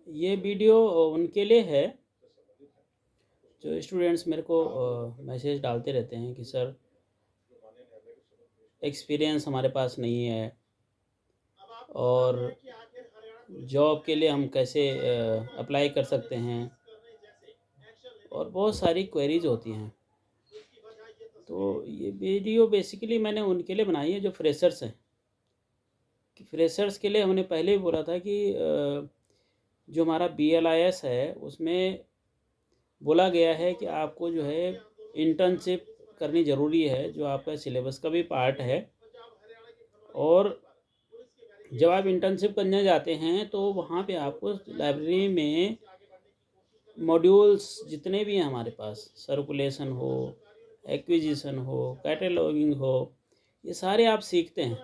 ये वीडियो उनके लिए है जो स्टूडेंट्स मेरे को मैसेज डालते रहते हैं कि सर एक्सपीरियंस हमारे पास नहीं है और जॉब के लिए हम कैसे अप्लाई कर सकते हैं, और बहुत सारी क्वेरीज होती हैं। तो ये वीडियो बेसिकली मैंने उनके लिए बनाई है जो फ्रेशर्स हैं। कि फ्रेशर्स के लिए हमने पहले ही बोला था कि जो हमारा BLIS है उसमें बोला गया है कि आपको जो है इंटर्नशिप करनी ज़रूरी है, जो आपका सिलेबस का भी पार्ट है। और जब आप इंटर्नशिप करने जाते हैं तो वहाँ पे आपको लाइब्रेरी में मॉड्यूल्स जितने भी हैं हमारे पास, सर्कुलेशन हो, एक्विजिशन हो, कैटलॉगिंग हो, ये सारे आप सीखते हैं।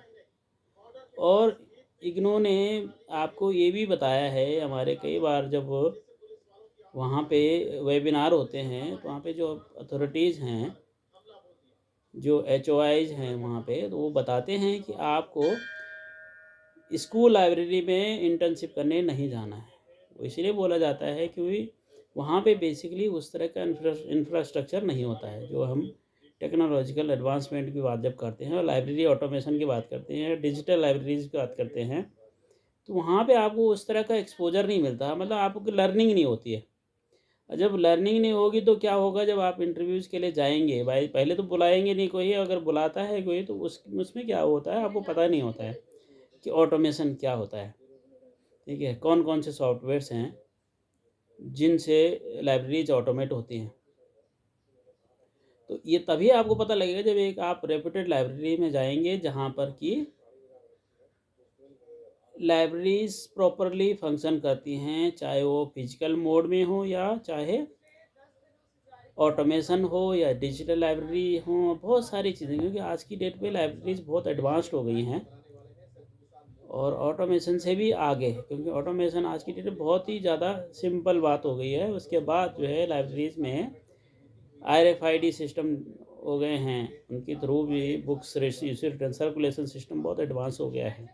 और इग्नो ने आपको ये भी बताया है, हमारे कई बार जब वहाँ पे वेबिनार होते हैं तो वहाँ पे जो अथॉरिटीज़ हैं, जो HOIs हैं वहाँ पे, तो वो बताते हैं कि आपको स्कूल लाइब्रेरी में इंटर्नशिप करने नहीं जाना है। वो इसलिए बोला जाता है क्योंकि वहाँ पे बेसिकली उस तरह का इंफ्रास्ट्रक्चर नहीं होता है। जो हम टेक्नोलॉजिकल एडवांसमेंट की बात जब करते हैं और लाइब्रेरी ऑटोमेशन की बात करते हैं, डिजिटल लाइब्रेरीज की बात करते हैं, तो वहाँ पे आपको उस तरह का एक्सपोजर नहीं मिलता, मतलब आपको लर्निंग नहीं होती है। जब लर्निंग नहीं होगी तो क्या होगा, जब आप इंटरव्यूज़ के लिए जाएंगे, भाई पहले तो बुलाएंगे नहीं कोई, अगर बुलाता है कोई तो उसमें क्या होता है आपको पता नहीं होता है कि ऑटोमेशन क्या होता है। ठीक है, कौन कौन से सॉफ्टवेयर्स हैं जिनसे लाइब्रेरीज ऑटोमेट होती हैं। तो ये तभी आपको पता लगेगा जब एक आप रेप्यूटेड लाइब्रेरी में जाएंगे जहाँ पर कि लाइब्रेरीज प्रॉपरली फंक्शन करती हैं, चाहे वो फिजिकल मोड में हो या चाहे ऑटोमेशन हो या डिजिटल लाइब्रेरी हो, बहुत सारी चीज़ें, क्योंकि आज की डेट पे लाइब्रेरीज बहुत एडवांस्ड हो गई हैं और ऑटोमेशन से भी आगे, क्योंकि ऑटोमेशन आज की डेट में बहुत ही ज़्यादा सिंपल बात हो गई है। उसके बाद जो है लाइब्रेरीज में RFID सिस्टम हो गए हैं, उनके थ्रू भी बुक्स रिटर्न सर्कुलेशन सिस्टम बहुत एडवांस हो गया है।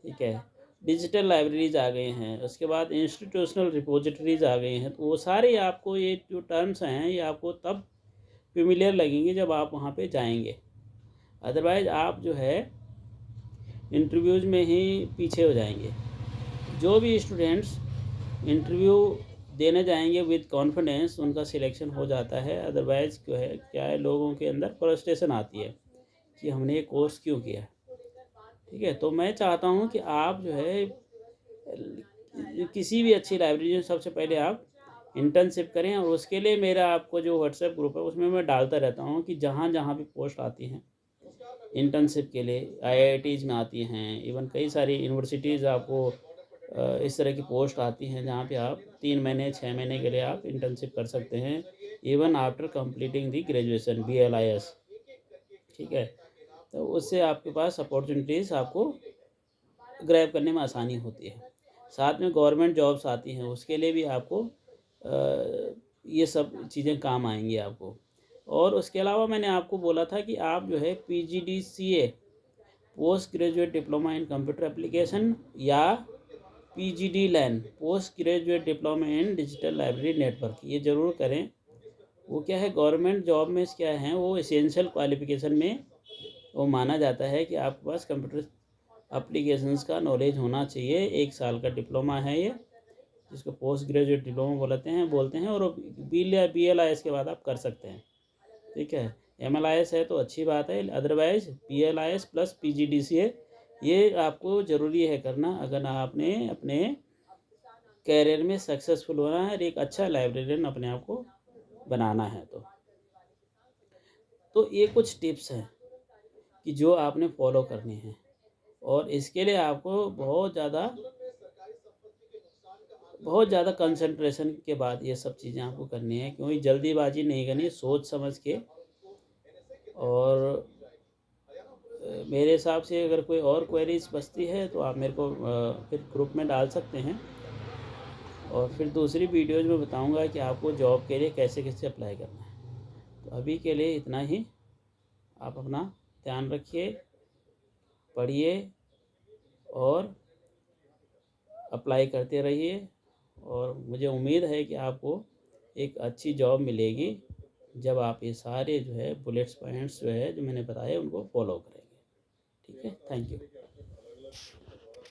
ठीक है, डिजिटल लाइब्रेरीज आ गए हैं, उसके बाद इंस्टीट्यूशनल रिपोजिटरीज आ गई हैं। तो वो सारे आपको ये जो टर्म्स हैं ये आपको तब फेमिलियर लगेंगे जब आप वहाँ पे जाएंगे। अदरवाइज़ आप जो है इंटरव्यूज़ में ही पीछे हो जाएंगे। जो भी स्टूडेंट्स इंटरव्यू देने जाएंगे विद कॉन्फिडेंस, उनका सिलेक्शन हो जाता है। अदरवाइज़ क्या है लोगों के अंदर फ्रस्ट्रेशन आती है कि हमने ये कोर्स क्यों किया। ठीक है, तो मैं चाहता हूँ कि आप जो है किसी भी अच्छी लाइब्रेरी में सबसे पहले आप इंटर्नशिप करें। और उसके लिए मेरा आपको जो व्हाट्सएप ग्रुप है उसमें मैं डालता रहता हूँ कि जहाँ जहाँ भी पोस्ट आती हैं इंटर्नशिप के लिए, IITs में आती हैं, इवन कई सारी यूनिवर्सिटीज़ आपको इस तरह की पोस्ट आती हैं जहाँ पे आप 3 महीने 6 महीने के लिए आप इंटर्नशिप कर सकते हैं, even after completing the graduation BLIS। ठीक है, तो उससे आपके पास अपॉर्चुनिटीज़ आपको ग्रैब करने में आसानी होती है। साथ में गवर्नमेंट जॉब्स आती हैं, उसके लिए भी आपको ये सब चीज़ें काम आएंगी आपको। और उसके अलावा मैंने आपको बोला था कि आप जो है PGDCA post graduate diploma in computer application या PGD LAN post graduate diploma in digital library network, ये ज़रूर करें। वो क्या है, गवर्नमेंट जॉब में क्या है, वो एसेंशियल क्वालिफिकेशन में वो माना जाता है कि आपके पास कंप्यूटर एप्लीकेशंस का नॉलेज होना चाहिए। 1 साल का डिप्लोमा है ये, जिसको पोस्ट ग्रेजुएट डिप्लोमा बोलते हैं और BLIS के बाद आप कर सकते हैं। ठीक है, MLIS है तो अच्छी बात है, अदरवाइज BLIS प्लस PGDCA ये आपको ज़रूरी है करना अगर आपने अपने कैरियर में सक्सेसफुल होना है और एक अच्छा लाइब्रेरियन अपने आप को बनाना है। तो ये कुछ टिप्स हैं कि जो आपने फॉलो करनी है, और इसके लिए आपको बहुत ज़्यादा कंसंट्रेशन के बाद ये सब चीज़ें आपको करनी है, क्योंकि जल्दीबाजी नहीं करनी है, सोच समझ के। और मेरे हिसाब से अगर कोई और क्वेरीज बचती है तो आप मेरे को फिर ग्रुप में डाल सकते हैं, और फिर दूसरी वीडियोज़ में बताऊंगा कि आपको जॉब के लिए कैसे कैसे अप्लाई करना है। तो अभी के लिए इतना ही। आप अपना ध्यान रखिए, पढ़िए और अप्लाई करते रहिए। और मुझे उम्मीद है कि आपको एक अच्छी जॉब मिलेगी जब आप ये सारे जो है बुलेट्स पॉइंट्स जो है जो मैंने बताए उनको फॉलो करेंगे। ठीक है, थैंक यू।